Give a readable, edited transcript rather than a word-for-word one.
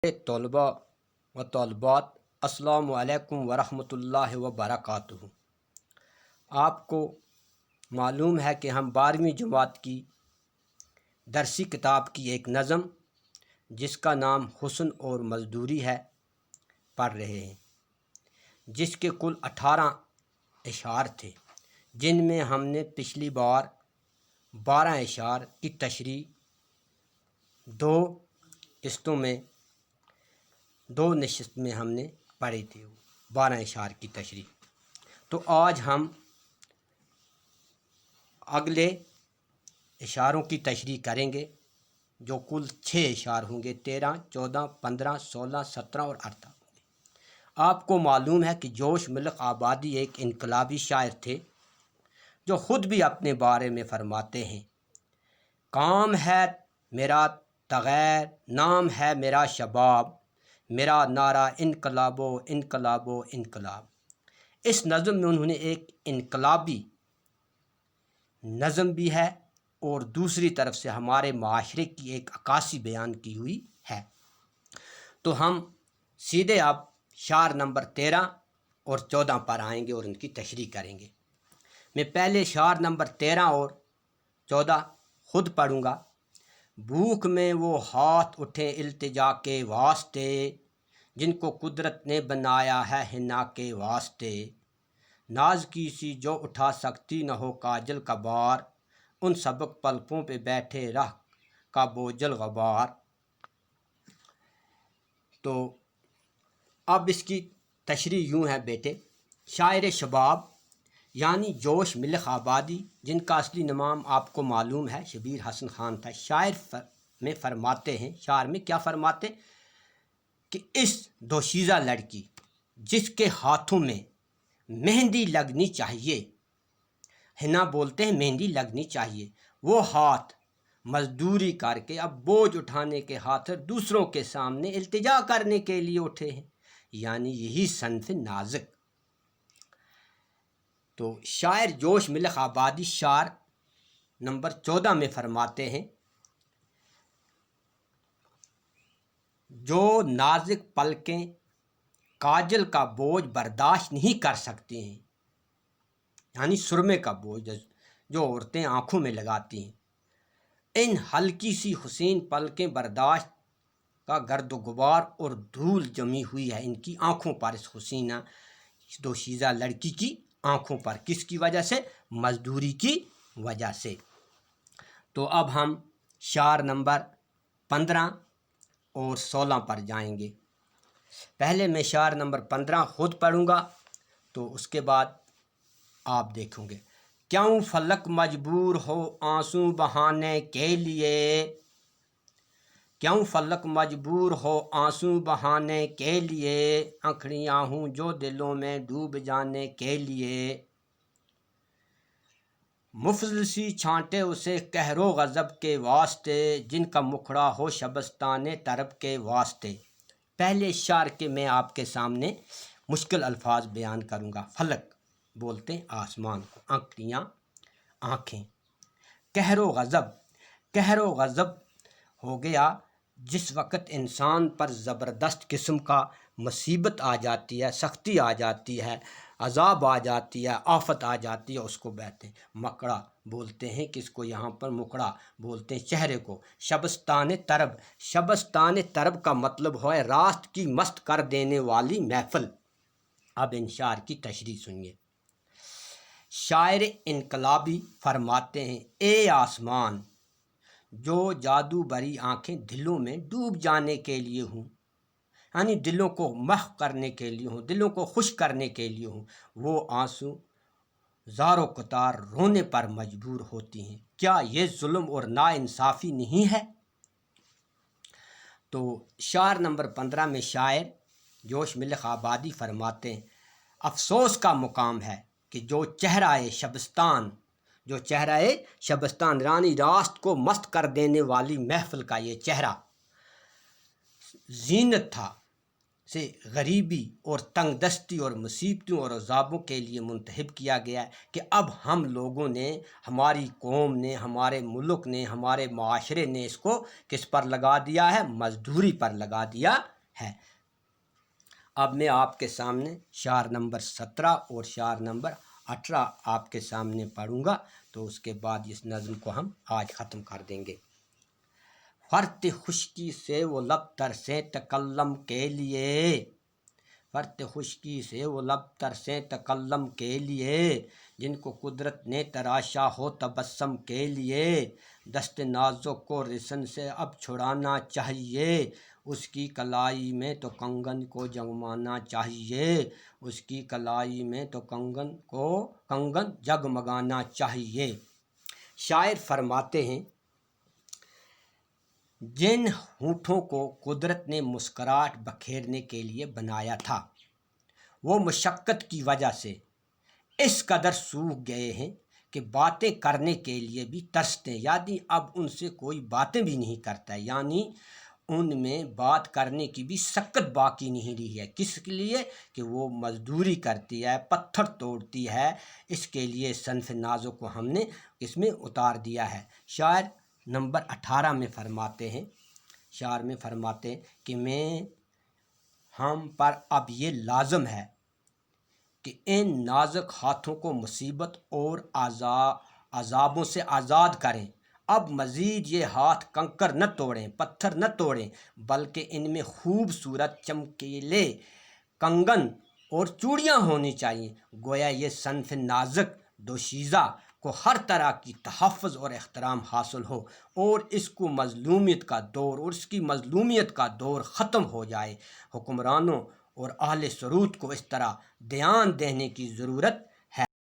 طلباء و طالبات السلام علیکم ورحمۃ اللہ وبرکاتہ۔ آپ کو معلوم ہے کہ ہم 12ویں جماعت کی درسی کتاب کی ایک نظم جس کا نام حسن اور مزدوری ہے پڑھ رہے ہیں، جس کے کل 18 اشعار تھے، جن میں ہم نے پچھلی بار 12 اشعار کی تشریح دو نشست میں ہم نے پڑھی تھی 12 اشعار کی تشریح۔ تو آج ہم اگلے اشعاروں کی تشریح کریں گے جو کل 6 اشعار ہوں گے، 13، 14، 15، 16، 17 اور 18 ہوں گے۔ آپ کو معلوم ہے کہ جوش ملک آبادی ایک انقلابی شاعر تھے جو خود بھی اپنے بارے میں فرماتے ہیں، کام ہے میرا تغیر، نام ہے میرا شباب، میرا نعرہ انقلاب و انقلاب و انقلاب۔ اس نظم میں انہوں نے ایک انقلابی نظم بھی ہے اور دوسری طرف سے ہمارے معاشرے کی ایک عکاسی بیان کی ہوئی ہے۔ تو ہم سیدھے اب شعر نمبر 13 اور 14 پر آئیں گے اور ان کی تشریح کریں گے۔ میں پہلے شعر نمبر 13 اور 14 خود پڑھوں گا۔ بھوک میں وہ ہاتھ اٹھے التجا کے واسطے، جن کو قدرت نے بنایا ہے حنا کے واسطے، ناز کی سی جو اٹھا سکتی نہ ہو کاجل کا بار، ان سبک پلکوں پہ بیٹھے رہ کا بوجھل غبار۔ تو اب اس کی تشریح یوں ہے بیٹے، شاعر شباب یعنی جوش ملک آبادی، جن کا اصلی نام آپ کو معلوم ہے شبیر حسن خان تھا، شاعر میں فرماتے ہیں، شعر میں کیا فرماتے کہ اس دوشیزہ لڑکی جس کے ہاتھوں میں مہندی لگنی چاہیے، حنا بولتے ہیں مہندی لگنی چاہیے، وہ ہاتھ مزدوری کر کے اب بوجھ اٹھانے کے ہاتھ دوسروں کے سامنے التجا کرنے کے لیے اٹھے ہیں، یعنی یہی صنف نازک۔ تو شاعر جوش ملک آبادی شعر نمبر 14 میں فرماتے ہیں، جو نازک پلکیں کاجل کا بوجھ برداشت نہیں کر سکتی ہیں، یعنی سرمے کا بوجھ جو عورتیں آنکھوں میں لگاتی ہیں، ان ہلکی سی حسین پلکیں برداشت کا گرد و غبار اور دھول جمی ہوئی ہے ان کی آنکھوں پر، اس حسینہ دوشیزہ لڑکی کی آنکھوں پر، کس کی وجہ سے؟ مزدوری کی وجہ سے۔ تو اب ہم شعر نمبر 15 اور 16 پر جائیں گے۔ پہلے میں شعر نمبر 15 خود پڑھوں گا، تو اس کے بعد آپ دیکھیں گے۔ کیوں فلک مجبور ہو آنسو بہانے کے لیے، کیوں فلک مجبور ہو آنسو بہانے کے لیے، آنکھڑیاں ہوں جو دلوں میں ڈوب جانے کے لیے، مفضل سی چھانٹے اسے قہر و غضب کے واسطے، جن کا مکھڑا ہو شبستان طرب کے واسطے۔ پہلے شعر کے میں آپ کے سامنے مشکل الفاظ بیان کروں گا۔ فلک بولتے ہیں آسمان کو، آنکھڑیاں آنکھیں، قہر و غضب، قہر و غضب ہو گیا جس وقت انسان پر زبردست قسم کا مصیبت آ جاتی ہے، سختی آ جاتی ہے، عذاب آ جاتی ہے، آفت آ جاتی ہے، اس کو کہتے ہیں مکڑا بولتے ہیں، کس کو یہاں پر مکڑا بولتے ہیں چہرے کو۔ شبستان طرب، شبستان طرب کا مطلب ہے راست کی مست کر دینے والی محفل۔ اب ان شعر کی تشریح سنیے۔ شاعر انقلابی فرماتے ہیں، اے آسمان جو جادو بری آنکھیں دلوں میں ڈوب جانے کے لیے ہوں، یعنی دلوں کو محو کرنے کے لیے ہوں، دلوں کو خوش کرنے کے لیے ہوں، وہ آنسو زار و قطار رونے پر مجبور ہوتی ہیں، کیا یہ ظلم اور ناانصافی نہیں ہے؟ تو شعر نمبر 15 میں شاعر جوش ملک آبادی فرماتے ہیں، افسوس کا مقام ہے کہ جو چہرہ شبستان، جو چہرہ شبستان رانی راست کو مست کر دینے والی محفل کا یہ چہرہ زینت تھا، سے غریبی اور تنگ دستی اور مصیبتوں اور عذابوں کے لیے منتخب کیا گیا ہے کہ اب ہم لوگوں نے، ہماری قوم نے، ہمارے ملک نے، ہمارے معاشرے نے اس کو کس پر لگا دیا ہے؟ مزدوری پر لگا دیا ہے۔ اب میں آپ کے سامنے شعر نمبر 17 اور شعر نمبر 18 آپ کے سامنے پڑھوں گا، تو اس کے بعد اس نظم کو ہم آج ختم کر دیں گے۔ فرط خشکی سے وہ لب ترسیں تکلم کے لیے، فرط خشکی سے وہ لب ترسیں تکلم کے لیے، جن کو قدرت نے تراشا ہو تبسم کے لیے، دست نازک کو رسن سے اب چھڑانا چاہیے، اس کی کلائی میں تو کنگن کو جگمانا چاہیے، اس کی کلائی میں تو کنگن جگمگانا چاہیے۔ شاعر فرماتے ہیں، جن ہونٹوں کو قدرت نے مسکراہٹ بکھیرنے کے لیے بنایا تھا، وہ مشقت کی وجہ سے اس قدر سوکھ گئے ہیں کہ باتیں کرنے کے لیے بھی ترستے ہیں، یعنی اب ان سے کوئی باتیں بھی نہیں کرتا ہے، یعنی ان میں بات کرنے کی بھی سکت باقی نہیں رہی ہے۔ کس کے لیے؟ کہ وہ مزدوری کرتی ہے، پتھر توڑتی ہے، اس کے لیے صنف نازک کو ہم نے اس میں اتار دیا ہے۔ شاعر نمبر 18 میں فرماتے ہیں، شعر میں فرماتے ہیں کہ ہم پر اب یہ لازم ہے کہ ان نازک ہاتھوں کو مصیبت اور عذابوں سے آزاد کریں، اب مزید یہ ہاتھ کنکر نہ توڑیں، پتھر نہ توڑیں، بلکہ ان میں خوبصورت چمکیلے کنگن اور چوڑیاں ہونی چاہیے، گویا یہ صنف نازک دوشیزہ کو ہر طرح کی تحفظ اور احترام حاصل ہو، اور اس کو مظلومیت کا دور اور اس کی مظلومیت کا دور ختم ہو جائے۔ حکمرانوں اور اہل سرود کو اس طرح دھیان دینے کی ضرورت